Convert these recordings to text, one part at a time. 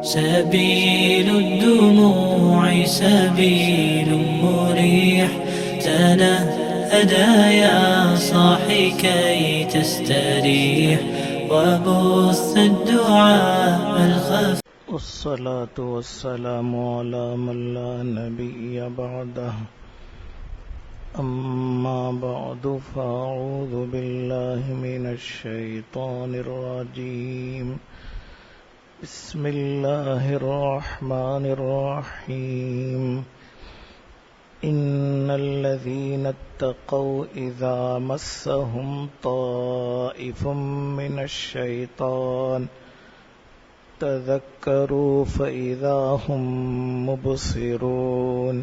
سبيل الدموع سبيل مريح، تنهدى يا صاحي كي تستريح، وبث الدعاء الخفي. والصلاة والسلام على من لا نبي بعده، أما بعد فأعوذ بالله من الشيطان الرجيم. بسم الله الرحمن الرحيم. إن الذين اتقوا إذا مسهم طائف من الشيطان تذكروا فإذا هم مبصرون،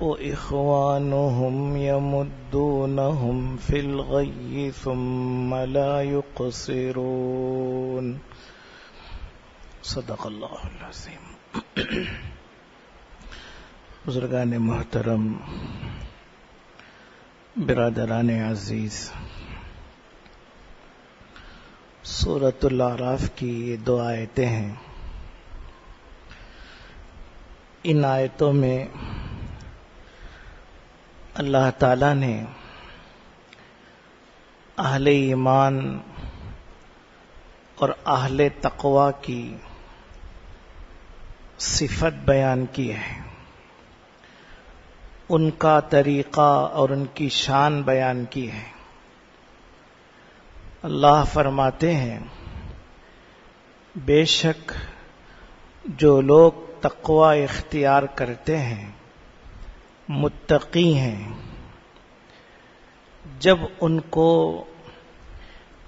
وإخوانهم يمدونهم في الغي ثم لا يقصرون. صدق اللہ العظیم. بزرگان محترم، برادران عزیز، سورۃ الاعراف کی یہ 2 آیتیں ہیں. ان آیتوں میں اللہ تعالیٰ نے اہل ایمان اور اہل تقوی کی صفت بیان کی ہے، ان کا طریقہ اور ان کی شان بیان کی ہے. اللہ فرماتے ہیں بے شک جو لوگ تقوی اختیار کرتے ہیں متقی ہیں، جب ان کو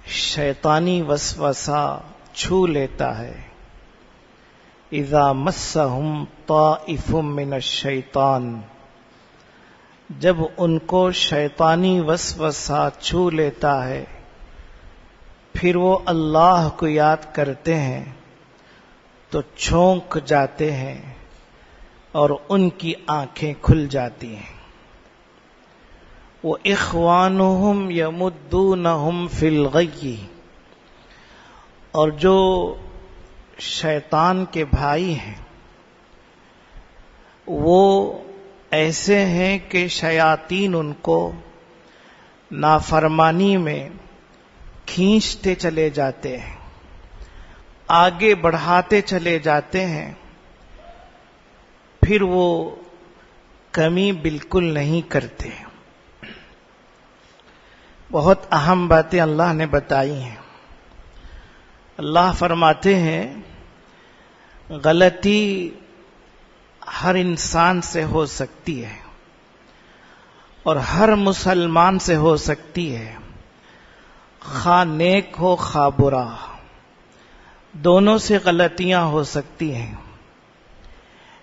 شیطانی وسوسہ چھو لیتا ہے، اذا مسہم طائف من الشیطان، جب ان کو شیطانی وسوسہ چھو لیتا ہے، پھر وہ اللہ کو یاد کرتے ہیں تو چونک جاتے ہیں اور ان کی آنکھیں کھل جاتی ہیں. وَإِخْوَانُهُمْ يَمُدُّونَهُمْ فِي الْغَيِّ، اور جو شیطان کے بھائی ہیں وہ ایسے ہیں کہ شیاطین ان کو نافرمانی میں کھینچتے چلے جاتے ہیں، آگے بڑھاتے چلے جاتے ہیں، پھر وہ کمی بالکل نہیں کرتے. بہت اہم باتیں اللہ نے بتائی ہیں. اللہ فرماتے ہیں غلطی ہر انسان سے ہو سکتی ہے اور ہر مسلمان سے ہو سکتی ہے، خواہ نیک ہو خواہ برا، دونوں سے غلطیاں ہو سکتی ہیں.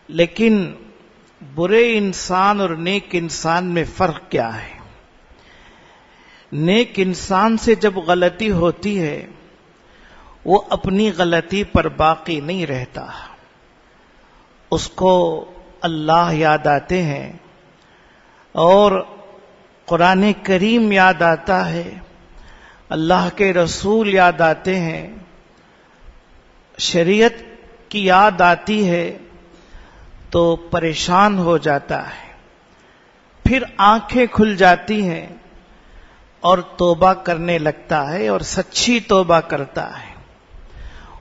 لیکن برے انسان اور نیک انسان میں فرق کیا ہے؟ نیک انسان سے جب غلطی ہوتی ہے وہ اپنی غلطی پر باقی نہیں رہتا، اس کو اللہ یاد آتے ہیں اور قرآن کریم یاد آتا ہے، اللہ کے رسول یاد آتے ہیں، شریعت کی یاد آتی ہے تو پریشان ہو جاتا ہے، پھر آنکھیں کھل جاتی ہیں اور توبہ کرنے لگتا ہے اور سچی توبہ کرتا ہے.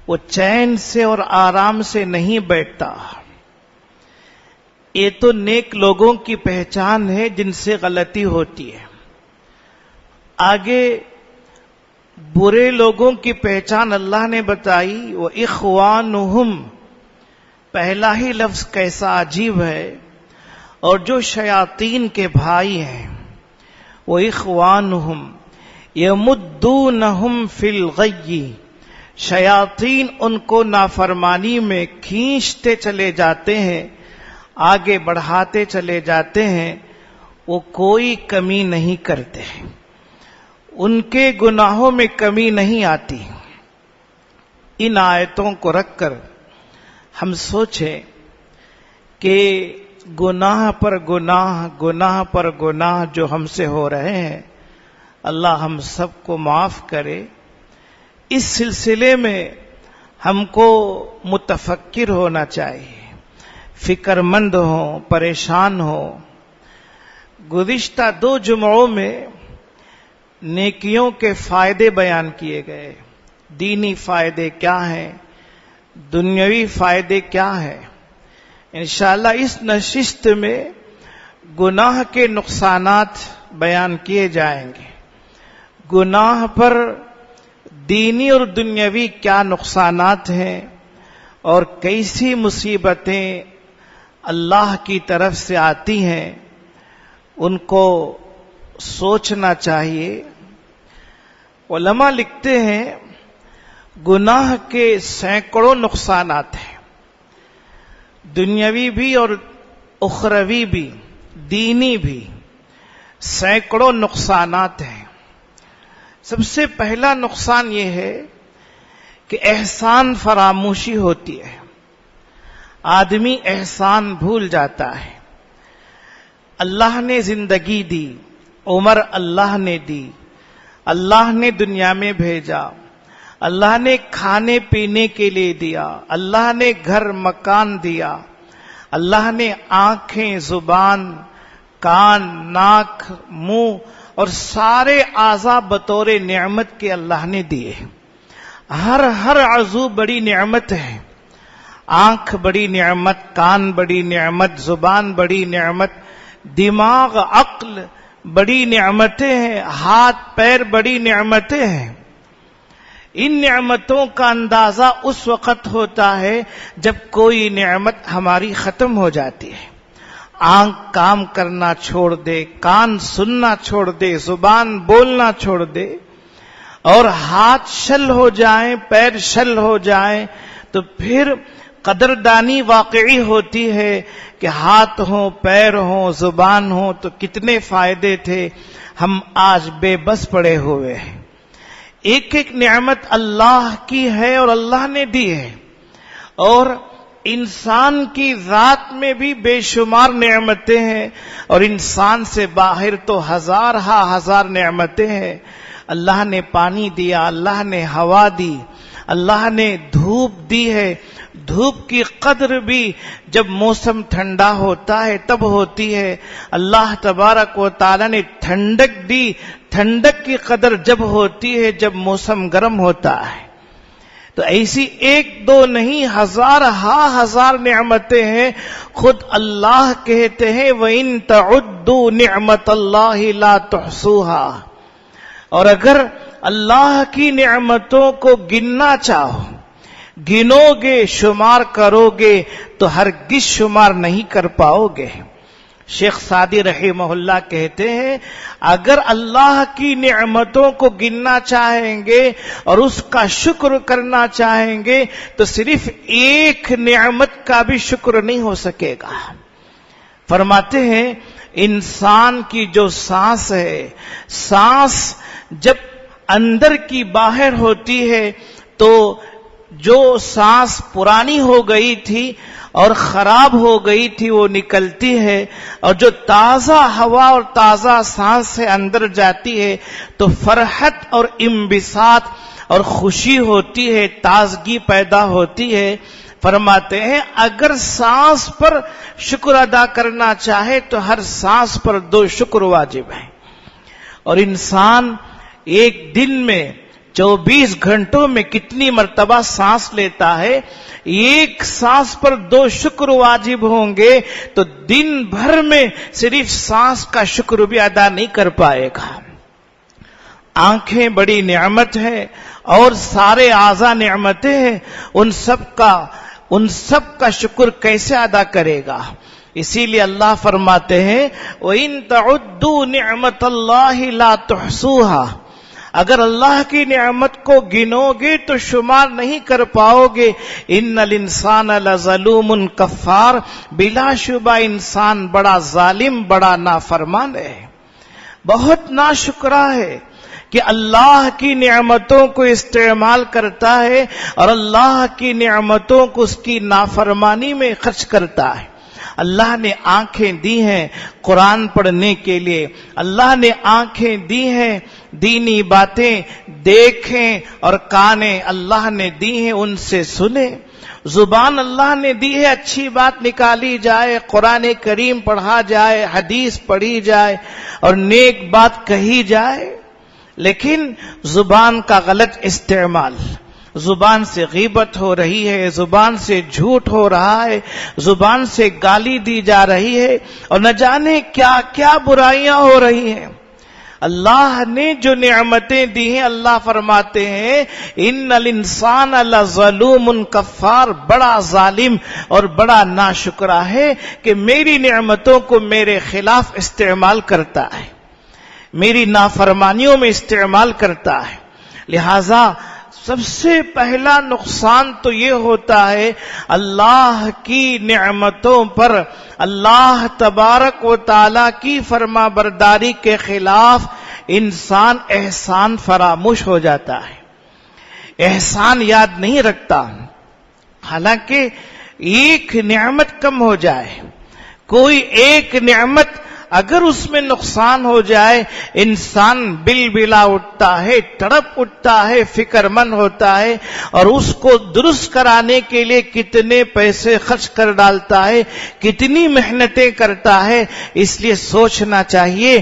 وہ چین سے اور آرام سے نہیں بیٹھتا. یہ تو نیک لوگوں کی پہچان ہے جن سے غلطی ہوتی ہے. آگے برے لوگوں کی پہچان اللہ نے بتائی، وَإِخْوَانُهُمْ، پہلا ہی لفظ کیسا عجیب ہے. اور جو شیاطین کے بھائی ہیں، وَإِخْوَانُهُمْ يَمُدُّونَهُمْ فِي الْغَيِّ، شیاطین ان کو نافرمانی میں کھینچتے چلے جاتے ہیں، آگے بڑھاتے چلے جاتے ہیں، وہ کوئی کمی نہیں کرتے، ان کے گناہوں میں کمی نہیں آتی. ان آیتوں کو رکھ کر ہم سوچیں کہ گناہ پر گناہ، گناہ پر گناہ جو ہم سے ہو رہے ہیں، اللہ ہم سب کو معاف کرے. اس سلسلے میں ہم کو متفکر ہونا چاہیے، فکر مند ہوں، پریشان ہوں۔ گزشتہ 2 جمعوں میں نیکیوں کے فائدے بیان کیے گئے، دینی فائدے کیا ہیں، دنیاوی فائدے کیا ہیں۔ انشاءاللہ اس نشست میں گناہ کے نقصانات بیان کیے جائیں گے، گناہ پر دینی اور دنیاوی کیا نقصانات ہیں اور کیسی مصیبتیں اللہ کی طرف سے آتی ہیں، ان کو سوچنا چاہیے۔ علماء لکھتے ہیں گناہ کے سینکڑوں نقصانات ہیں، دنیاوی بھی اور اخروی بھی، دینی بھی، سینکڑوں نقصانات ہیں۔ سب سے پہلا نقصان یہ ہے کہ احسان فراموشی ہوتی ہے، آدمی احسان بھول جاتا ہے۔ اللہ نے زندگی دی، عمر اللہ نے دی، اللہ نے دنیا میں بھیجا، اللہ نے کھانے پینے کے لیے دیا، اللہ نے گھر مکان دیا، اللہ نے آنکھیں، زبان، کان، ناک، منہ اور سارے اعضاء بطور نعمت کے اللہ نے دیے۔ ہر عضو بڑی نعمت ہے، آنکھ بڑی نعمت، کان بڑی نعمت، زبان بڑی نعمت، دماغ، عقل بڑی نعمتیں ہیں، ہاتھ پیر بڑی نعمتیں ہیں۔ ان نعمتوں کا اندازہ اس وقت ہوتا ہے جب کوئی نعمت ہماری ختم ہو جاتی ہے، آنکھ کام کرنا چھوڑ دے، کان سننا چھوڑ دے، زبان بولنا چھوڑ دے، اور ہاتھ شل ہو جائیں، پیر شل ہو جائیں، تو پھر قدردانی واقعی ہوتی ہے کہ ہاتھ ہوں، پیر ہوں، زبان ہوں تو کتنے فائدے تھے، ہم آج بے بس پڑے ہوئے ہیں۔ ایک ایک نعمت اللہ کی ہے اور اللہ نے دی ہے، اور انسان کی ذات میں بھی بے شمار نعمتیں ہیں، اور انسان سے باہر تو ہزار نعمتیں ہیں۔ اللہ نے پانی دیا، اللہ نے ہوا دی، اللہ نے دھوپ دی ہے۔ دھوپ کی قدر بھی جب موسم ٹھنڈا ہوتا ہے تب ہوتی ہے۔ اللہ تبارک و تعالی نے ٹھنڈک دی، ٹھنڈک کی قدر جب ہوتی ہے جب موسم گرم ہوتا ہے۔ تو ایسی 1-2 نہیں، ہزار نعمتیں ہیں۔ خود اللہ کہتے ہیں وَإِن تَعُدُّوا نِعْمَةَ اللَّهِ لَا تُحْصُوهَا، اور اگر اللہ کی نعمتوں کو گننا چاہو، گنو گے، شمار کرو گے تو ہرگز شمار نہیں کر پاؤ گے۔ شیخ سعدی رحمہ اللہ کہتے ہیں اگر اللہ کی نعمتوں کو گننا چاہیں گے اور اس کا شکر کرنا چاہیں گے تو صرف ایک نعمت کا بھی شکر نہیں ہو سکے گا۔ فرماتے ہیں انسان کی جو سانس ہے، سانس جب اندر کی باہر ہوتی ہے تو جو سانس پرانی ہو گئی تھی اور خراب ہو گئی تھی وہ نکلتی ہے، اور جو تازہ ہوا اور تازہ سانس سے اندر جاتی ہے تو فرحت اور انبساط اور خوشی ہوتی ہے، تازگی پیدا ہوتی ہے۔ فرماتے ہیں اگر سانس پر شکر ادا کرنا چاہے تو ہر سانس پر 2 شکر واجب ہیں، اور انسان ایک دن میں 24 گھنٹوں میں کتنی مرتبہ سانس لیتا ہے، ایک سانس پر 2 شکر واجب ہوں گے تو دن بھر میں صرف سانس کا شکر بھی ادا نہیں کر پائے گا۔ آنکھیں بڑی نعمت ہے اور سارے اعضاء نعمتیں ہیں، ان سب کا شکر کیسے ادا کرے گا؟ اسی لیے اللہ فرماتے ہیں وَإِن تَعُدُّوا نِعْمَةَ اللَّهِ لَا تُحْصُوهَا، اگر اللہ کی نعمت کو گنو گے تو شمار نہیں کر پاؤ گے۔ ان الانسان لظلوم کفار، بلا شبہ انسان بڑا ظالم، بڑا نافرمان ہے، بہت ناشکرا ہے کہ اللہ کی نعمتوں کو استعمال کرتا ہے اور اللہ کی نعمتوں کو اس کی نافرمانی میں خرچ کرتا ہے۔ اللہ نے آنکھیں دی ہیں قرآن پڑھنے کے لیے، اللہ نے آنکھیں دی ہیں دینی باتیں دیکھیں، اور کانیں اللہ نے دی ہیں ان سے سنیں، زبان اللہ نے دی ہے اچھی بات نکالی جائے، قرآن کریم پڑھا جائے، حدیث پڑھی جائے اور نیک بات کہی جائے، لیکن زبان کا غلط استعمال، زبان سے غیبت ہو رہی ہے، زبان سے جھوٹ ہو رہا ہے، زبان سے گالی دی جا رہی ہے، اور نہ جانے کیا کیا برائیاں ہو رہی ہیں۔ اللہ نے جو نعمتیں دی ہیں، اللہ فرماتے ہیں ان الانسان لظلوم کفار، بڑا ظالم اور بڑا ناشکرا ہے کہ میری نعمتوں کو میرے خلاف استعمال کرتا ہے، میری نافرمانیوں میں استعمال کرتا ہے۔ لہذا سب سے پہلا نقصان تو یہ ہوتا ہے اللہ کی نعمتوں پر اللہ تبارک و تعالی کی فرما برداری کے خلاف انسان احسان فراموش ہو جاتا ہے، احسان یاد نہیں رکھتا۔ حالانکہ ایک نعمت کم ہو جائے، کوئی ایک نعمت اگر اس میں نقصان ہو جائے، انسان بل بلا اٹھتا ہے، تڑپ اٹھتا ہے، فکر مند ہوتا ہے، اور اس کو درست کرانے کے لیے کتنے پیسے خرچ کر ڈالتا ہے، کتنی محنتیں کرتا ہے۔ اس لیے سوچنا چاہیے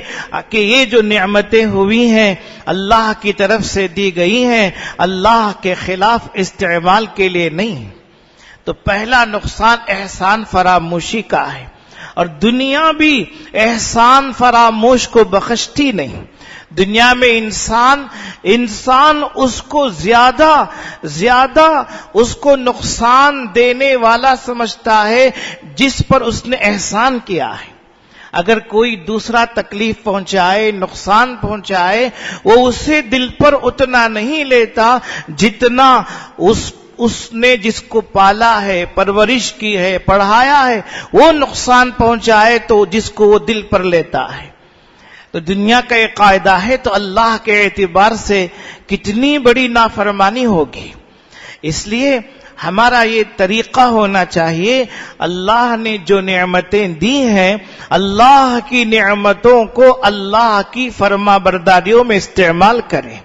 کہ یہ جو نعمتیں ہوئی ہیں اللہ کی طرف سے دی گئی ہیں، اللہ کے خلاف استعمال کے لیے نہیں۔ تو پہلا نقصان احسان فراموشی کا ہے، اور دنیا بھی احسان فراموش کو بخشتی نہیں۔ دنیا میں انسان اس کو زیادہ اس کو نقصان دینے والا سمجھتا ہے جس پر اس نے احسان کیا ہے۔ اگر کوئی دوسرا تکلیف پہنچائے، نقصان پہنچائے، وہ اسے دل پر اتنا نہیں لیتا جتنا اس نے جس کو پالا ہے، پرورش کی ہے، پڑھایا ہے، وہ نقصان پہنچائے تو جس کو وہ دل پر لیتا ہے۔ تو دنیا کا ایک قاعدہ ہے، تو اللہ کے اعتبار سے کتنی بڑی نافرمانی ہوگی۔ اس لیے ہمارا یہ طریقہ ہونا چاہیے، اللہ نے جو نعمتیں دی ہیں، اللہ کی نعمتوں کو اللہ کی فرما برداریوں میں استعمال کریں۔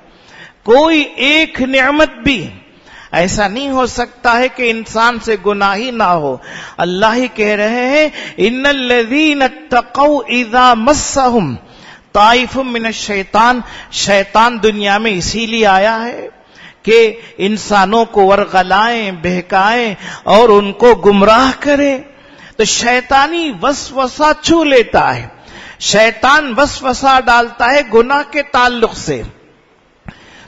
کوئی ایک نعمت بھی ایسا نہیں ہو سکتا ہے کہ انسان سے گناہ ہی نہ ہو۔ اللہ ہی کہہ رہے ہیں ان الذین اتقوا اذا مسهم طائف من الشیطان، شیطان دنیا میں اسی لیے آیا ہے کہ انسانوں کو ورغلائیں، بہکائیں اور ان کو گمراہ کرے۔ تو شیطانی وسوسہ چھو لیتا ہے، شیطان وسوسہ ڈالتا ہے گناہ کے تعلق سے۔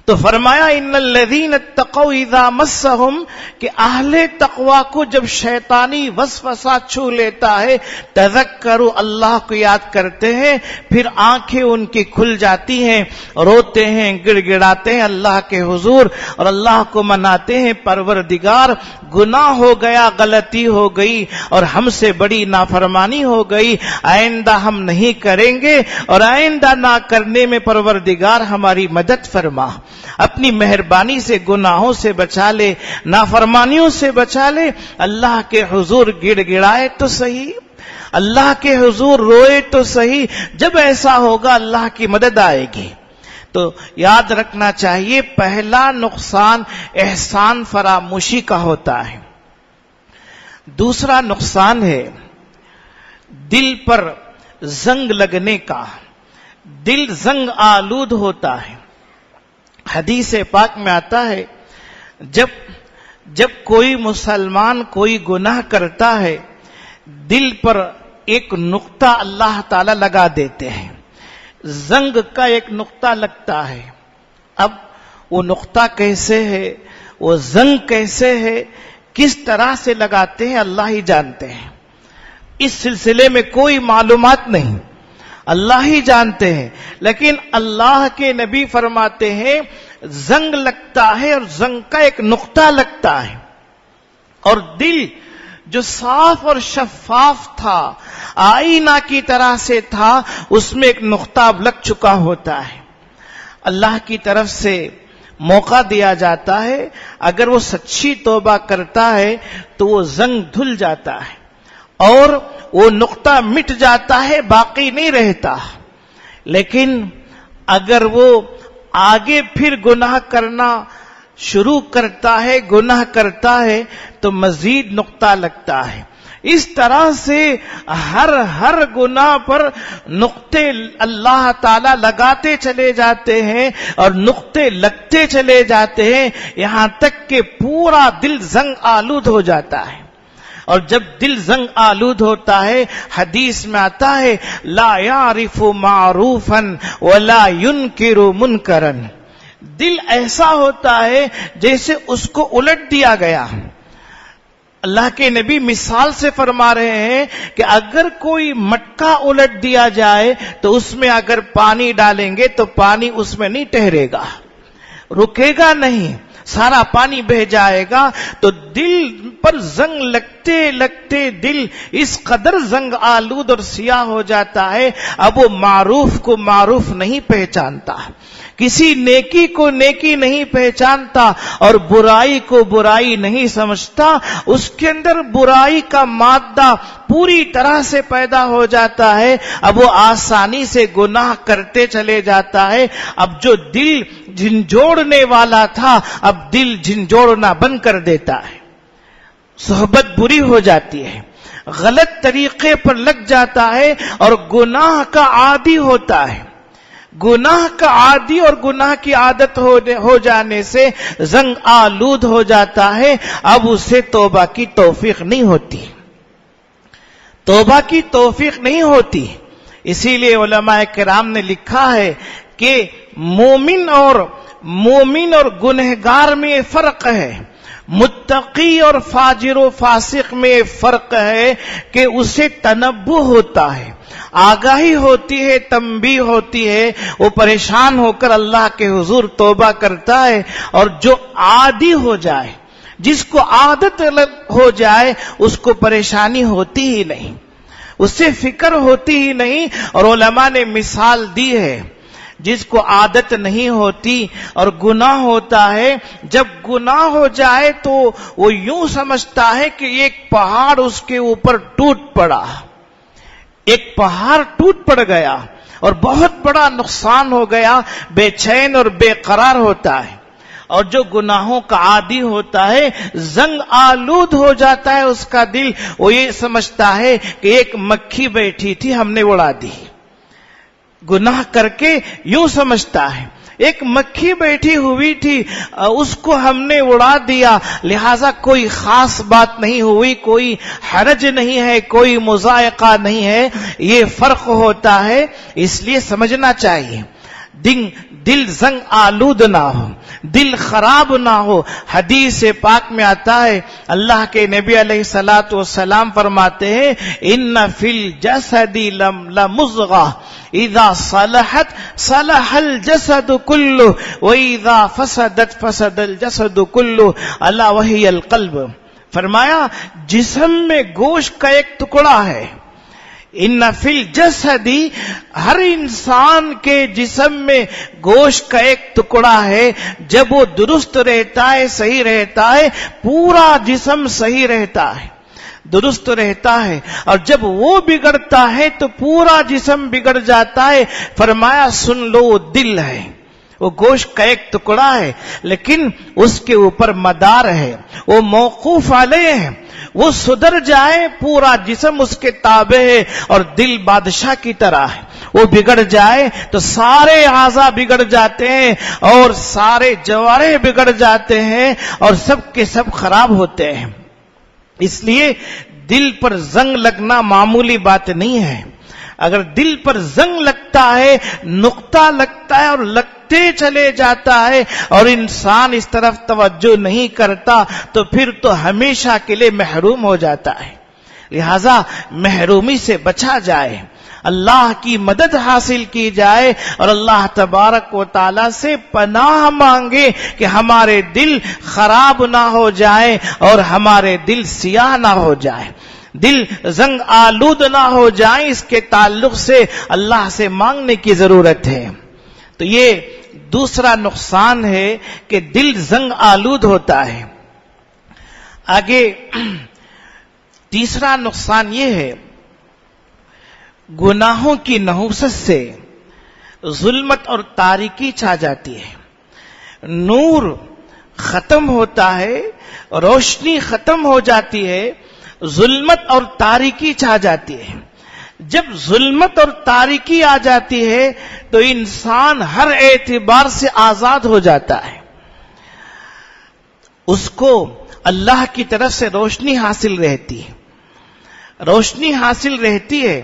تو فرمایا ان الذین اتقوا اذا مسهم کہ اہل تقوی کو جب شیطانی وسوسہ چھو لیتا ہے، تذکروا، اللہ کو یاد کرتے ہیں، پھر آنکھیں ان کی کھل جاتی ہیں، روتے ہیں، گڑ گڑاتے ہیں اللہ کے حضور اور اللہ کو مناتے ہیں، پروردگار گناہ ہو گیا، غلطی ہو گئی اور ہم سے بڑی نافرمانی ہو گئی، آئندہ ہم نہیں کریں گے، اور آئندہ نہ کرنے میں پروردگار ہماری مدد فرما، اپنی مہربانی سے گناہوں سے بچا لے، نافرمانیوں سے بچا لے۔ اللہ کے حضور گڑ گڑائے تو صحیح، اللہ کے حضور روئے تو صحیح، جب ایسا ہوگا اللہ کی مدد آئے گی۔ تو یاد رکھنا چاہیے پہلا نقصان احسان فراموشی کا ہوتا ہے۔ دوسرا نقصان ہے دل پر زنگ لگنے کا، دل زنگ آلود ہوتا ہے۔ حدیث پاک میں آتا ہے جب کوئی مسلمان کوئی گناہ کرتا ہے، دل پر ایک نقطہ اللہ تعالی لگا دیتے ہیں، زنگ کا ایک نقطہ لگتا ہے۔ اب وہ نقطہ کیسے ہے، وہ زنگ کیسے ہے، کس طرح سے لگاتے ہیں اللہ ہی جانتے ہیں، اس سلسلے میں کوئی معلومات نہیں، اللہ ہی جانتے ہیں۔ لیکن اللہ کے نبی فرماتے ہیں زنگ لگتا ہے، اور زنگ کا ایک نقطہ لگتا ہے، اور دل جو صاف اور شفاف تھا، آئینہ کی طرح سے تھا، اس میں ایک نقطہ لگ چکا ہوتا ہے۔ اللہ کی طرف سے موقع دیا جاتا ہے، اگر وہ سچی توبہ کرتا ہے تو وہ زنگ دھل جاتا ہے، اور وہ نقطہ مٹ جاتا ہے، باقی نہیں رہتا. لیکن اگر وہ آگے پھر گناہ کرنا شروع کرتا ہے، گناہ کرتا ہے، تو مزید نقطہ لگتا ہے. اس طرح سے ہر گناہ پر نقطے اللہ تعالی لگاتے چلے جاتے ہیں اور نقطے لگتے چلے جاتے ہیں، یہاں تک کہ پورا دل زنگ آلود ہو جاتا ہے. اور جب دل زنگ آلود ہوتا ہے، حدیث میں آتا ہے لا یعرف معروفا ولا ینکر منکرا، دل ایسا ہوتا ہے جیسے اس کو الٹ دیا گیا. اللہ کے نبی مثال سے فرما رہے ہیں کہ اگر کوئی مٹکا الٹ دیا جائے تو اس میں اگر پانی ڈالیں گے تو پانی اس میں نہیں ٹھہرے گا، رکے گا نہیں، سارا پانی بہہ جائے گا. تو دل پر زنگ لگتے لگتے دل اس قدر زنگ آلود اور سیاہ ہو جاتا ہے، اب وہ معروف کو معروف نہیں پہچانتا، کسی نیکی کو نیکی نہیں پہچانتا اور برائی کو برائی نہیں سمجھتا. اس کے اندر برائی کا مادہ پوری طرح سے پیدا ہو جاتا ہے. اب وہ آسانی سے گناہ کرتے چلے جاتا ہے. اب جو دل جھنجھوڑنے والا تھا اب دل جھنجھوڑنا بند کر دیتا ہے، صحبت بری ہو جاتی ہے، غلط طریقے پر لگ جاتا ہے اور گناہ کا عادی ہوتا ہے. گناہ کا عادی اور گناہ کی عادت ہو جانے سے زنگ آلود ہو جاتا ہے. اب اسے توبہ کی توفیق نہیں ہوتی، توبہ کی توفیق نہیں ہوتی. اسی لیے علماء کرام نے لکھا ہے کہ مومن اور گنہگار میں فرق ہے، متقی اور فاجر و فاسق میں فرق ہے کہ اسے تنبہ ہوتا ہے، آگاہی ہوتی ہے، تنبیہ ہوتی ہے، وہ پریشان ہو کر اللہ کے حضور توبہ کرتا ہے. اور جو عادی ہو جائے، جس کو عادت ہو جائے، اس کو پریشانی ہوتی ہی نہیں، اس سے فکر ہوتی ہی نہیں. اور علماء نے مثال دی ہے، جس کو عادت نہیں ہوتی اور گناہ ہوتا ہے، جب گناہ ہو جائے تو وہ یوں سمجھتا ہے کہ ایک پہاڑ اس کے اوپر ٹوٹ پڑا، ایک پہاڑ ٹوٹ پڑ گیا اور بہت بڑا نقصان ہو گیا، بے چین اور بے قرار ہوتا ہے. اور جو گناہوں کا عادی ہوتا ہے زنگ آلود ہو جاتا ہے اس کا دل، وہ یہ سمجھتا ہے کہ ایک مکھی بیٹھی تھی ہم نے اڑا دی. گناہ کر کے یوں سمجھتا ہے ایک مکھی بیٹھی ہوئی تھی، اس کو ہم نے اڑا دیا، لہذا کوئی خاص بات نہیں ہوئی، کوئی حرج نہیں ہے، کوئی مضائقہ نہیں ہے. یہ فرق ہوتا ہے. اس لیے سمجھنا چاہیے دل زنگ آلود نہ ہو، دل خراب نہ ہو. حدیث پاک میں آتا ہے، اللہ کے نبی علیہ الصلوۃ والسلام فرماتے ہیں ان فی الجسد لمضغہ اذا صلحت صلح الجسد کلہ واذا فسدت فسد الجسد کلہ الا وہی القلب. فرمایا جسم میں گوشت کا ایک ٹکڑا ہے، ان فی الجسد، ہر انسان کے جسم میں گوشت کا ایک ٹکڑا ہے، جب وہ درست رہتا ہے، صحیح رہتا ہے، پورا جسم صحیح رہتا ہے، درست رہتا ہے. اور جب وہ بگڑتا ہے تو پورا جسم بگڑ جاتا ہے. فرمایا سن لو، وہ دل ہے، وہ گوشت کا ایک ٹکڑا ہے لیکن اس کے اوپر مدار ہے، وہ موقوف علیہ ہے. وہ سدھر جائے پورا جسم اس کے تابع ہے، اور دل بادشاہ کی طرح ہے. وہ بگڑ جائے تو سارے اعضاء بگڑ جاتے ہیں اور سارے جوارح بگڑ جاتے ہیں اور سب کے سب خراب ہوتے ہیں. اس لیے دل پر زنگ لگنا معمولی بات نہیں ہے. اگر دل پر زنگ لگتا ہے، نقطہ لگتا ہے اور لگتے چلے جاتا ہے اور انسان اس طرف توجہ نہیں کرتا تو پھر تو ہمیشہ کے لیے محروم ہو جاتا ہے. لہذا محرومی سے بچا جائے، اللہ کی مدد حاصل کی جائے اور اللہ تبارک و تعالی سے پناہ مانگے کہ ہمارے دل خراب نہ ہو جائے اور ہمارے دل سیاہ نہ ہو جائے، دل زنگ آلود نہ ہو جائیں. اس کے تعلق سے اللہ سے مانگنے کی ضرورت ہے. تو یہ دوسرا نقصان ہے کہ دل زنگ آلود ہوتا ہے. آگے تیسرا نقصان یہ ہے، گناہوں کی نحوست سے ظلمت اور تاریکی چھا جاتی ہے، نور ختم ہوتا ہے، روشنی ختم ہو جاتی ہے، ظلمت اور تاریکی چھا جاتی ہے۔ جب ظلمت اور تاریکی آ جاتی ہے تو انسان ہر اعتبار سے آزاد ہو جاتا ہے، اس کو اللہ کی طرف سے روشنی حاصل رہتی ہے، روشنی حاصل رہتی ہے،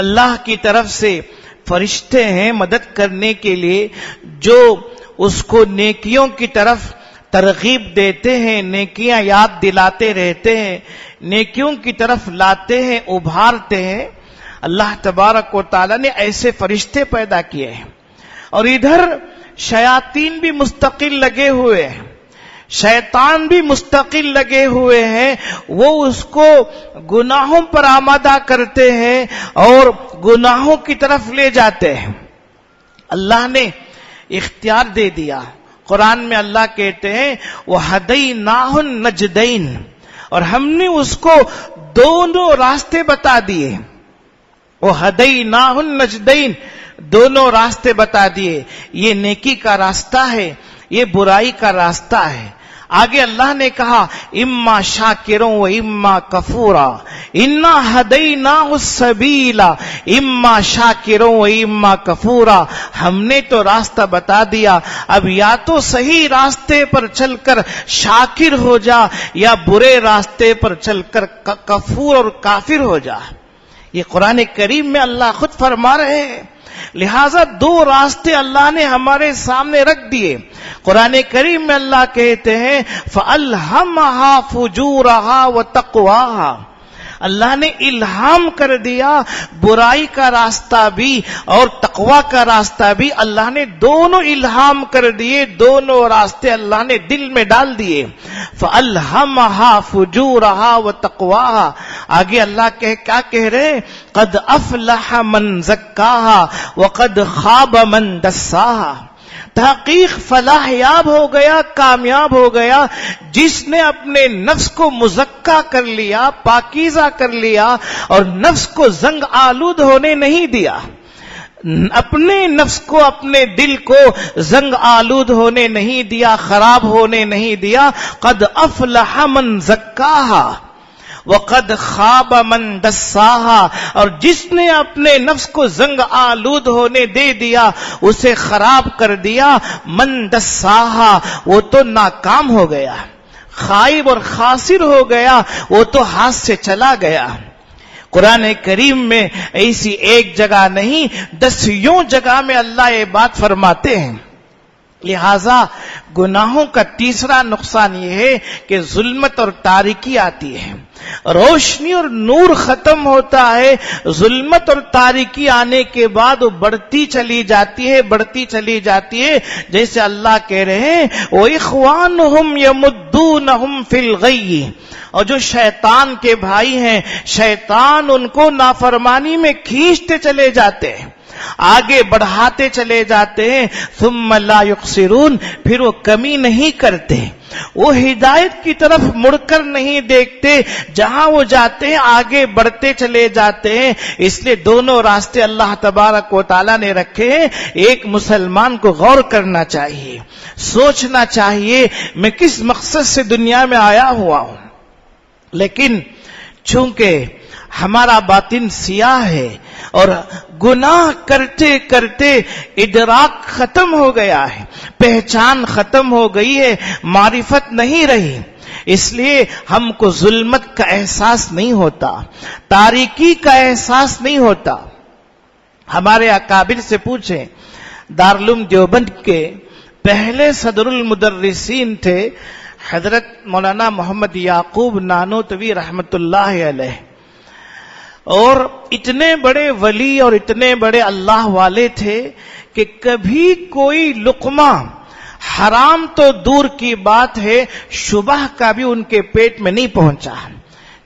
اللہ کی طرف سے فرشتے ہیں مدد کرنے کے لیے جو اس کو نیکیوں کی طرف ترغیب دیتے ہیں، نیکیاں یاد دلاتے رہتے ہیں، نیکیوں کی طرف لاتے ہیں، ابھارتے ہیں۔ اللہ تبارک و تعالی نے ایسے فرشتے پیدا کیے ہیں، اور ادھر شیاطین بھی مستقل لگے ہوئے ہیں، شیطان بھی مستقل لگے ہوئے ہیں، وہ اس کو گناہوں پر آمادہ کرتے ہیں اور گناہوں کی طرف لے جاتے ہیں۔ اللہ نے اختیار دے دیا، قرآن میں اللہ کہتے ہیں وَهَدَيْنَاهُ النَّجْدَيْنِ، اور ہم نے اس کو دونوں راستے بتا دیے، وَهَدَيْنَاهُ النَّجْدَيْنِ، دونوں راستے بتا دیے، یہ نیکی کا راستہ ہے، یہ برائی کا راستہ ہے۔ آگے اللہ نے کہا اما شاکروں و اما کفورا انا ہدیناہ السبیل اما شاکروں و اما کفورا، ہم نے تو راستہ بتا دیا، اب یا تو صحیح راستے پر چل کر شاکر ہو جا یا برے راستے پر چل کر کفور اور کافر ہو جا۔ یہ قرآن کریم میں اللہ خود فرما رہے ہیں، لہذا دو راستے اللہ نے ہمارے سامنے رکھ دیے۔ قرآن کریم میں اللہ کہتے ہیں فَأَلْهَمَهَا فُجُورَهَا وَتَقْوَاهَا، اللہ نے الہام کر دیا برائی کا راستہ بھی اور تقوی کا راستہ بھی، اللہ نے دونوں الہام کر دیے، دونوں راستے اللہ نے دل میں ڈال دیے۔ فَأَلْهَمَهَا فُجُورَهَا وَتَقْوَاهَا، آگے اللہ کیا کہہ رہے ہیں؟ قَدْ أَفْلَحَ مَنْ زَكَّاهَا وَقَدْ خَابَ مَنْ دَسَّاهَا، تحقیق فلاح یاب ہو گیا، کامیاب ہو گیا جس نے اپنے نفس کو مزکا کر لیا، پاکیزہ کر لیا اور نفس کو زنگ آلود ہونے نہیں دیا، اپنے نفس کو، اپنے دل کو زنگ آلود ہونے نہیں دیا، خراب ہونے نہیں دیا۔ قد افلح من زکاہا وقد خاب من دساہا، اور جس نے اپنے نفس کو زنگ آلود ہونے دے دیا، اسے خراب کر دیا، من دساہا، وہ تو ناکام ہو گیا، خائب اور خاسر ہو گیا، وہ تو ہاتھ سے چلا گیا۔ قرآن کریم میں ایسی ایک جگہ نہیں، دسیوں جگہ میں اللہ یہ بات فرماتے ہیں۔ لہذا گناہوں کا تیسرا نقصان یہ ہے کہ ظلمت اور تاریکی آتی ہے، روشنی اور نور ختم ہوتا ہے، ظلمت اور تاریکی آنے کے بعد وہ بڑھتی چلی جاتی ہے، بڑھتی چلی جاتی ہے، جیسے اللہ کہہ رہے ہیں وَإِخْوَانُهُمْ يَمُدُّونَهُمْ فِي الْغَيِّ، اور جو شیطان کے بھائی ہیں، شیطان ان کو نافرمانی میں کھینچتے چلے جاتے ہیں، آگے بڑھاتے چلے جاتے ہیں، ثم لا یقصرون، پھر وہ کمی نہیں کرتے، وہ ہدایت کی طرف مڑ کر نہیں دیکھتے، جہاں وہ جاتے ہیں آگے بڑھتے چلے جاتے ہیں۔ اس لیے دونوں راستے اللہ تبارک و تعالیٰ نے رکھے ہیں۔ ایک مسلمان کو غور کرنا چاہیے، سوچنا چاہیے میں کس مقصد سے دنیا میں آیا ہوا ہوں، لیکن چونکہ ہمارا باطن سیاہ ہے اور گناہ کرتے کرتے ادراک ختم ہو گیا ہے، پہچان ختم ہو گئی ہے، معرفت نہیں رہی، اس لیے ہم کو ظلمت کا احساس نہیں ہوتا، تاریکی کا احساس نہیں ہوتا۔ ہمارے اکابر سے پوچھیں، دارالعلوم دیوبند کے پہلے صدر المدرسین تھے حضرت مولانا محمد یعقوب نانوتوی رحمت اللہ علیہ، اور اتنے بڑے ولی اور اتنے بڑے اللہ والے تھے کہ کبھی کوئی لقمہ حرام تو دور کی بات ہے، شبہ کا بھی ان کے پیٹ میں نہیں پہنچا۔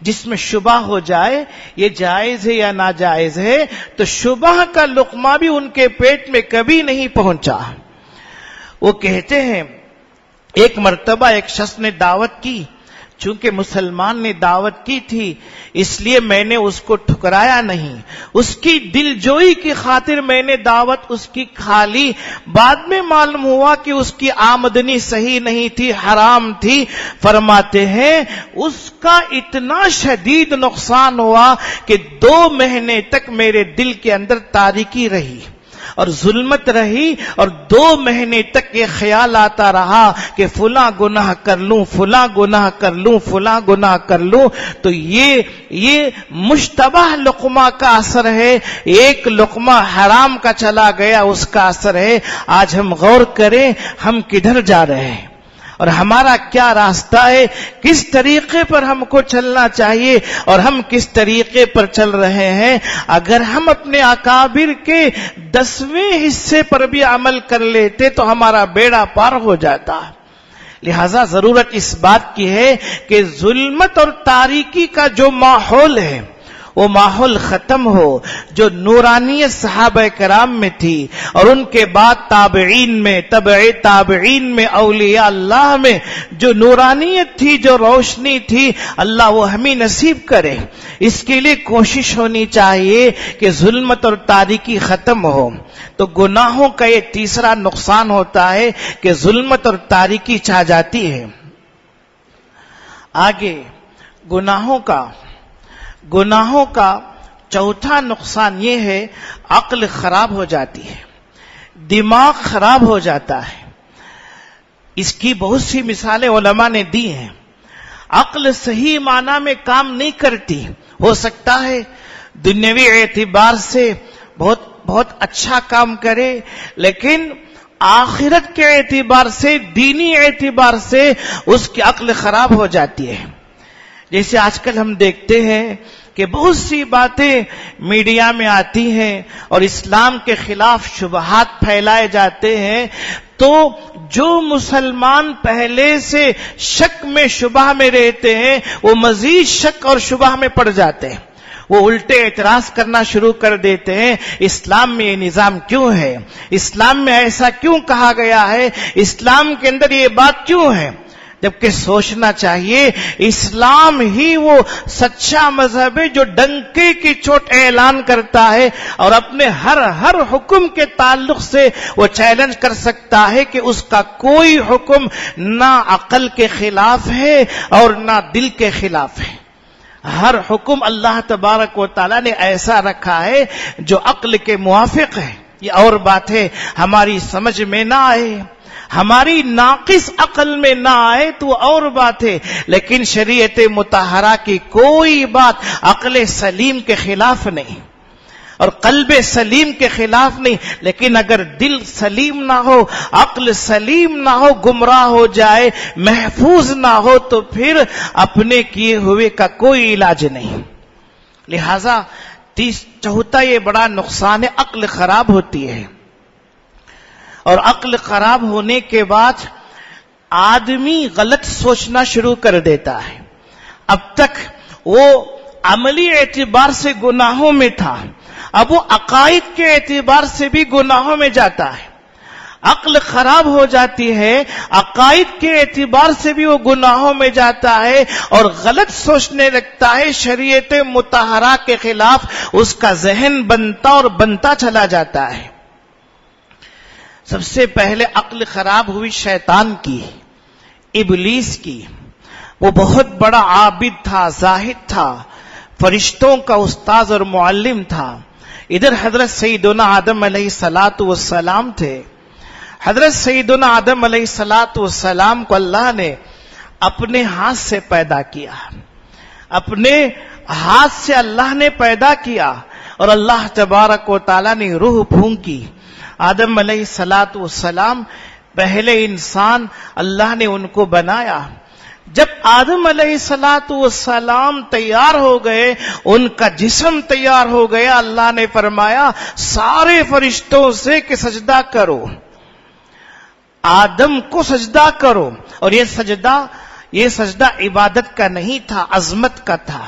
جس میں شبہ ہو جائے یہ جائز ہے یا ناجائز ہے، تو شبہ کا لقمہ بھی ان کے پیٹ میں کبھی نہیں پہنچا۔ وہ کہتے ہیں ایک مرتبہ ایک شخص نے دعوت کی چونکہ مسلمان نے دعوت کی تھی اس لیے میں نے اس کو ٹھکرایا نہیں، اس کی دل جوئی کی خاطر میں نے دعوت اس کی کھا لی، بعد میں معلوم ہوا کہ اس کی آمدنی صحیح نہیں تھی، حرام تھی۔ فرماتے ہیں اس کا اتنا شدید نقصان ہوا کہ 2 مہینے تک میرے دل کے اندر تاریکی رہی اور ظلمت رہی، اور 2 مہینے تک یہ خیال آتا رہا کہ فلاں گناہ کر لوں، فلاں گناہ کر لوں، فلاں گناہ کر لوں۔ تو یہ مشتبہ لقمہ کا اثر ہے، ایک لقمہ حرام کا چلا گیا اس کا اثر ہے۔ آج ہم غور کریں ہم کدھر جا رہے ہیں اور ہمارا کیا راستہ ہے، کس طریقے پر ہم کو چلنا چاہیے اور ہم کس طریقے پر چل رہے ہیں۔ اگر ہم اپنے اکابر کے 10ویں حصے پر بھی عمل کر لیتے تو ہمارا بیڑا پار ہو جاتا۔ لہذا ضرورت اس بات کی ہے کہ ظلمت اور تاریکی کا جو ماحول ہے وہ ماحول ختم ہو، جو نورانیت صحابہ کرام میں تھی اور ان کے بعد تابعین میں، تبع تابعین میں، اولیاء اللہ میں جو نورانیت تھی، جو روشنی تھی، اللہ وہ ہمیں نصیب کرے۔ اس کے لیے کوشش ہونی چاہیے کہ ظلمت اور تاریکی ختم ہو۔ تو گناہوں کا یہ تیسرا نقصان ہوتا ہے کہ ظلمت اور تاریکی چھا جاتی ہے۔ آگے گناہوں کا چوتھا نقصان یہ ہے عقل خراب ہو جاتی ہے، دماغ خراب ہو جاتا ہے۔ اس کی بہت سی مثالیں علماء نے دی ہیں۔ عقل صحیح معنی میں کام نہیں کرتی، ہو سکتا ہے دنیاوی اعتبار سے بہت اچھا کام کرے، لیکن آخرت کے اعتبار سے، دینی اعتبار سے اس کی عقل خراب ہو جاتی ہے۔ جیسے آج کل ہم دیکھتے ہیں کہ بہت سی باتیں میڈیا میں آتی ہیں اور اسلام کے خلاف شبہات پھیلائے جاتے ہیں، تو جو مسلمان پہلے سے شک میں شبہ میں رہتے ہیں وہ مزید شک اور شبہ میں پڑ جاتے ہیں، وہ الٹے اعتراض کرنا شروع کر دیتے ہیں۔ اسلام میں یہ نظام کیوں ہے؟ اسلام میں ایسا کیوں کہا گیا ہے؟ اسلام کے اندر یہ بات کیوں ہے؟ جبکہ سوچنا چاہیے اسلام ہی وہ سچا مذہب ہے جو ڈنکے کی چوٹ اعلان کرتا ہے اور اپنے ہر حکم کے تعلق سے وہ چیلنج کر سکتا ہے کہ اس کا کوئی حکم نہ عقل کے خلاف ہے اور نہ دل کے خلاف ہے۔ ہر حکم اللہ تبارک و تعالیٰ نے ایسا رکھا ہے جو عقل کے موافق ہے۔ یہ اور بات ہے ہماری سمجھ میں نہ آئے، ہماری ناقص عقل میں نہ آئے تو اور بات ہے، لیکن شریعت مطہرہ کی کوئی بات عقل سلیم کے خلاف نہیں اور قلب سلیم کے خلاف نہیں، لیکن اگر دل سلیم نہ ہو، عقل سلیم نہ ہو، گمراہ ہو جائے، محفوظ نہ ہو تو پھر اپنے کیے ہوئے کا کوئی علاج نہیں۔ لہذا چوتھا یہ بڑا نقصان ہے، عقل خراب ہوتی ہے، اور عقل خراب ہونے کے بعد آدمی غلط سوچنا شروع کر دیتا ہے۔ اب تک وہ عملی اعتبار سے گناہوں میں تھا، اب وہ عقائد کے اعتبار سے بھی گناہوں میں جاتا ہے۔ عقل خراب ہو جاتی ہے، عقائد کے اعتبار سے بھی وہ گناہوں میں جاتا ہے اور غلط سوچنے لگتا ہے، شریعت مطہرہ کے خلاف اس کا ذہن بنتا اور بنتا چلا جاتا ہے۔ سب سے پہلے عقل خراب ہوئی شیطان کی، ابلیس کی۔ وہ بہت بڑا عابد تھا، زاہد تھا، فرشتوں کا استاذ اور معلم تھا۔ ادھر حضرت سیدنا آدم علیہ السلام تھے۔ حضرت سیدنا آدم علیہ السلام کو اللہ نے اپنے ہاتھ سے پیدا کیا، اپنے ہاتھ سے اللہ نے پیدا کیا اور اللہ تبارک و تعالیٰ نے روح پھونکی۔ آدم علیہ السلام پہلے انسان، اللہ نے ان کو بنایا۔ جب آدم علیہ السلام تیار ہو گئے، ان کا جسم تیار ہو گیا، اللہ نے فرمایا سارے فرشتوں سے کہ سجدہ کرو، آدم کو سجدہ کرو۔ اور یہ سجدہ عبادت کا نہیں تھا، عظمت کا تھا،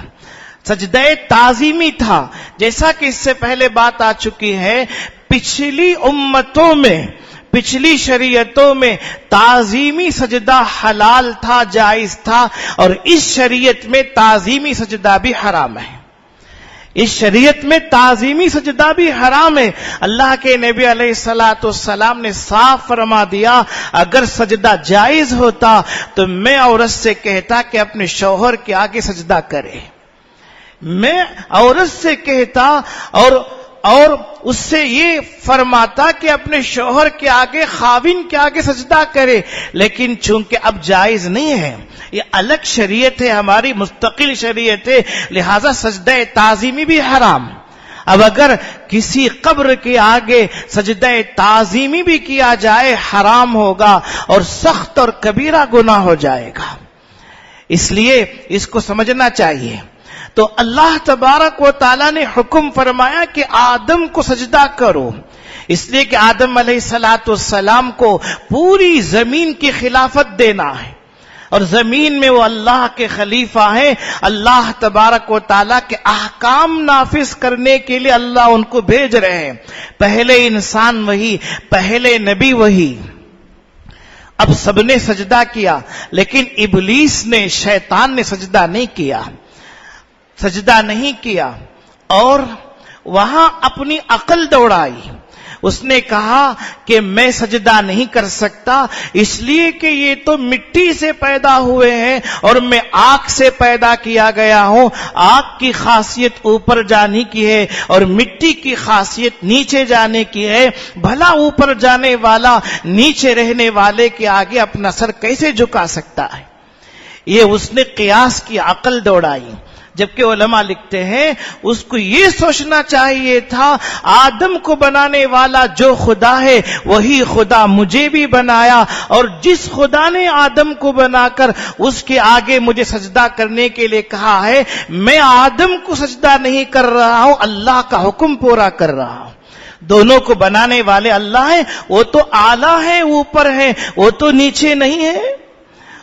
سجدہ تعظیمی تھا۔ جیسا کہ اس سے پہلے بات آ چکی ہے، پچھلی امتوں میں پچھلی شریعتوں میں تعظیمی سجدہ حلال تھا، جائز تھا، اور اس شریعت میں تعظیمی سجدہ بھی حرام ہے۔ اس شریعت میں تعظیمی سجدہ بھی حرام ہے۔ اللہ کے نبی علیہ الصلوۃ والسلام نے صاف فرما دیا، اگر سجدہ جائز ہوتا تو میں عورت سے کہتا کہ اپنے شوہر کے آگے سجدہ کرے، میں عورت سے کہتا اور اس سے یہ فرماتا کہ اپنے شوہر کے آگے، خاوند کے آگے سجدہ کرے، لیکن چونکہ اب جائز نہیں ہے، یہ الگ شریعت ہے، ہماری مستقل شریعت ہے، لہذا سجدہ تعظیمی بھی حرام۔ اب اگر کسی قبر کے آگے سجدہ تعظیمی بھی کیا جائے حرام ہوگا اور سخت اور کبیرہ گناہ ہو جائے گا، اس لیے اس کو سمجھنا چاہیے۔ تو اللہ تبارک و تعالیٰ نے حکم فرمایا کہ آدم کو سجدہ کرو، اس لیے کہ آدم علیہ السلام کو پوری زمین کی خلافت دینا ہے، اور زمین میں وہ اللہ کے خلیفہ ہیں، اللہ تبارک و تعالیٰ کے احکام نافذ کرنے کے لیے اللہ ان کو بھیج رہے ہیں۔ پہلے انسان وہی، پہلے نبی وہی۔ اب سب نے سجدہ کیا، لیکن ابلیس نے، شیطان نے سجدہ نہیں کیا، سجدہ نہیں کیا، اور وہاں اپنی عقل دوڑائی۔ اس نے کہا کہ میں سجدہ نہیں کر سکتا، اس لیے کہ یہ تو مٹی سے پیدا ہوئے ہیں اور میں آگ سے پیدا کیا گیا ہوں۔ آگ کی خاصیت اوپر جانے کی ہے اور مٹی کی خاصیت نیچے جانے کی ہے، بھلا اوپر جانے والا نیچے رہنے والے کے آگے اپنا سر کیسے جھکا سکتا ہے؟ یہ اس نے قیاس کی عقل دوڑائی۔ جبکہ علماء لکھتے ہیں اس کو یہ سوچنا چاہیے تھا، آدم کو بنانے والا جو خدا ہے وہی خدا مجھے بھی بنایا، اور جس خدا نے آدم کو بنا کر اس کے آگے مجھے سجدہ کرنے کے لیے کہا ہے، میں آدم کو سجدہ نہیں کر رہا ہوں، اللہ کا حکم پورا کر رہا ہوں۔ دونوں کو بنانے والے اللہ ہیں، وہ تو اعلیٰ ہے، اوپر ہے، وہ تو نیچے نہیں ہے،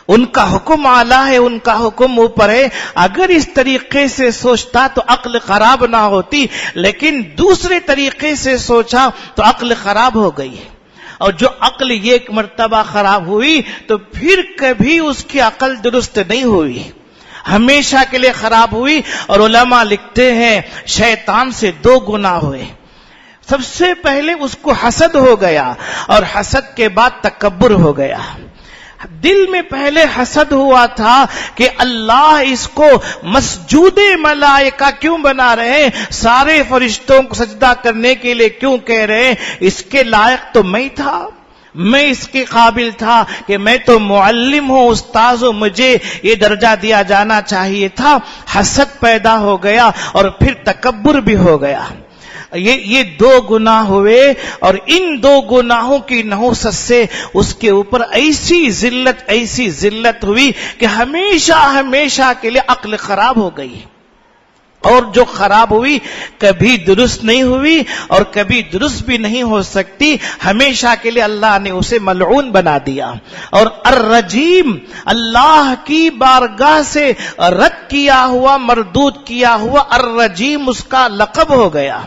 ان کا حکم اعلیٰ ہے، ان کا حکم اوپر ہے۔ اگر اس طریقے سے سوچتا تو عقل خراب نہ ہوتی، لیکن دوسرے طریقے سے سوچا تو عقل خراب ہو گئی، اور جو عقل ایک مرتبہ خراب ہوئی تو پھر کبھی اس کی عقل درست نہیں ہوئی، ہمیشہ کے لیے خراب ہوئی۔ اور علماء لکھتے ہیں شیطان سے 2 گناہ ہوئے۔ سب سے پہلے اس کو حسد ہو گیا، اور حسد کے بعد تکبر ہو گیا۔ دل میں پہلے حسد ہوا تھا کہ اللہ اس کو مسجود ملائکہ کیوں بنا رہے ہیں، سارے فرشتوں کو سجدہ کرنے کے لیے کیوں کہہ رہے ہیں، اس کے لائق تو میں تھا، میں اس کے قابل تھا کہ میں تو معلم ہوں، استاذ ہوں، مجھے یہ درجہ دیا جانا چاہیے تھا۔ حسد پیدا ہو گیا اور پھر تکبر بھی ہو گیا۔ یہ 2 گناہ ہوئے، اور ان 2 گناہوں کی نحوست سے اس کے اوپر ایسی ذلت ہوئی کہ ہمیشہ کے لیے عقل خراب ہو گئی، اور جو خراب ہوئی کبھی درست نہیں ہوئی اور کبھی درست بھی نہیں ہو سکتی، ہمیشہ کے لیے اللہ نے اسے ملعون بنا دیا۔ اور الرجیم، اللہ کی بارگاہ سے رد کیا ہوا، مردود کیا ہوا، الرجیم اس کا لقب ہو گیا۔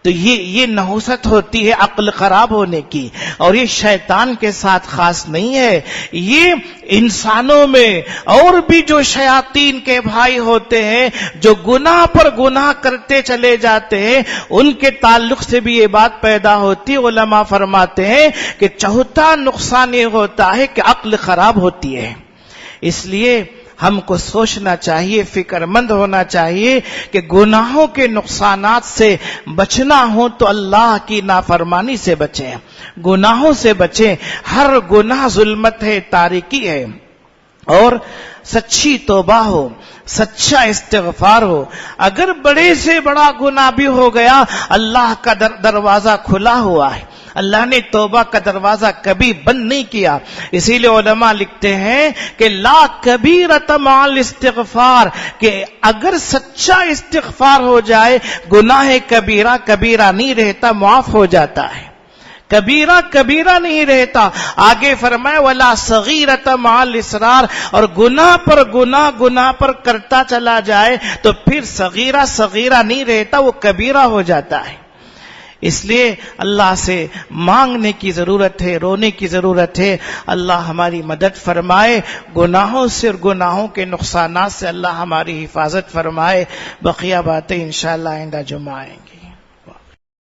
تو یہ نحوست ہوتی ہے عقل خراب ہونے کی، اور یہ شیطان کے ساتھ خاص نہیں ہے، یہ انسانوں میں اور بھی جو شیاطین کے بھائی ہوتے ہیں جو گناہ پر گناہ کرتے چلے جاتے ہیں، ان کے تعلق سے بھی یہ بات پیدا ہوتی۔ علماء فرماتے ہیں کہ 4تھا نقصان یہ ہوتا ہے کہ عقل خراب ہوتی ہے۔ اس لیے ہم کو سوچنا چاہیے، فکر مند ہونا چاہیے کہ گناہوں کے نقصانات سے بچنا ہو تو اللہ کی نافرمانی سے بچیں، گناہوں سے بچیں۔ ہر گناہ ظلمت ہے، تاریکی ہے، اور سچی توبہ ہو، سچا استغفار ہو۔ اگر بڑے سے بڑا گناہ بھی ہو گیا، اللہ کا دروازہ کھلا ہوا ہے، اللہ نے توبہ کا دروازہ کبھی بند نہیں کیا۔ اسی لیے علماء لکھتے ہیں کہ لا کبیرۃ مع الاستغفار، کہ اگر سچا استغفار ہو جائے گناہ کبیرہ کبیرہ نہیں رہتا، معاف ہو جاتا ہے، کبیرہ کبیرہ نہیں رہتا۔ آگے فرمائے ولا صغیرۃ مع الاصرار، اور گناہ پر کرتا چلا جائے تو پھر صغیرہ نہیں رہتا، وہ کبیرہ ہو جاتا ہے۔ اس لیے اللہ سے مانگنے کی ضرورت ہے، رونے کی ضرورت ہے. اللہ ہماری مدد فرمائے، گناہوں سے اور گناہوں کے نقصانات سے اللہ ہماری حفاظت فرمائے. بقیہ باتیں انشاءاللہ آئندہ جمعہ آئیں گے.